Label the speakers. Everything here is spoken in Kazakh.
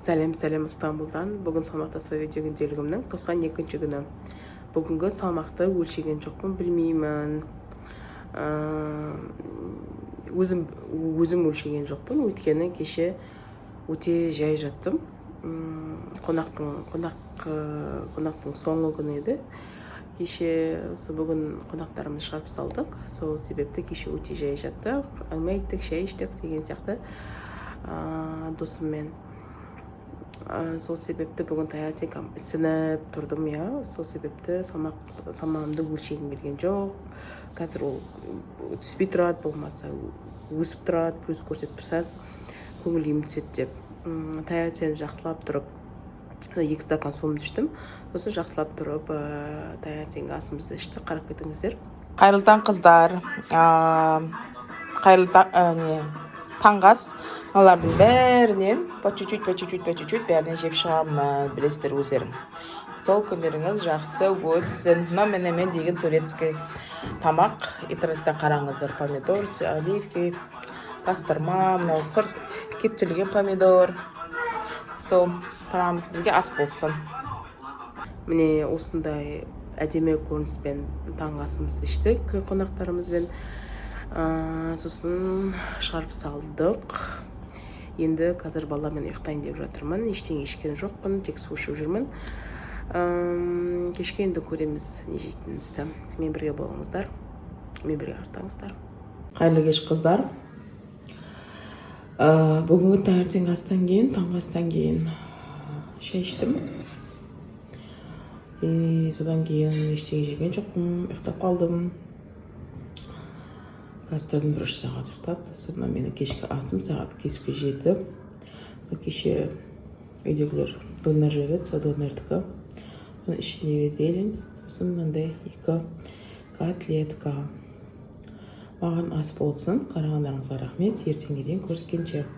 Speaker 1: Сәлем Стамбулдан. Бүгін салмақ тастау видео күнделігімнің 92-ші күні. Бүгінгі салмақты өлшеген жоқпын, білмеймін. Өзім өлшеген жоқпын, өйткені кеше өте жай жаттым. Қонақтың соңғы күні еді. Кеше бүгін қонақтарымыз шығарып салдық. Сол себепті кеше өте жай жаттық. Әңгіме айттық, шай іштік деген сияқты досыммен. Сол себепті бүгін таңертең ісініп тұрдым, сол себепті салмағымды өлшегім келген жоқ. Қазір ол түспей тұрады, болмаса өсіп тұрады, плюс көрсетіп тұрса көңілім түседі деп. Таңертең жақсылап тұрып 2 стакан суымды іштім. Сосын жақсылап тұрып таңертеңгі асымызды іштік. Қарап кетіңіздер. Қайырлы таң қыздар. Таңғы ас. Олардың бәрінен по чуть-чуть бәрінен жеп шығамын, білесіздер өздерің. Сол күндеріңіз жақсы өтсін. Мына менемен деген турецкий тамақ. Интернеттен қараңыздар. Помидор, оливки, пастырма, мынау кептірілген помидор. Сол тамағымыз бізге ас болсын. Міне осындай әдемі көрініспен таңғы асымызды іштік қонақтарымызбен. Сосын шығарып салдық. Енді қазір баламен ұйықтайын деп жатырмын. Ештеңе ішкен жоқпын, тек су ішіп жүрмін. Кешке енді көреміз не жейтінімізді. Мен бірге болыңыздар, мен бірге артаңыздар. Қайырлы кеш қыздар. Бүгінгі таңертең астан кейін, таңғы астан кейін шай іштім. Содан кейін ештеңе жеген жоқпын, ұйықтап қалдым. Қазір 1 сағат ұйықтап, содан мені кешкі асым сағат кешкі 7. Кеше үйдегілер донор жеді, сол донордікі. Соның ішіндегі зелень, сосын мынандай 2 котлетка. Маған ас болсын, қарағандарыңызға рахмет, ертеңге дейін көріскенше.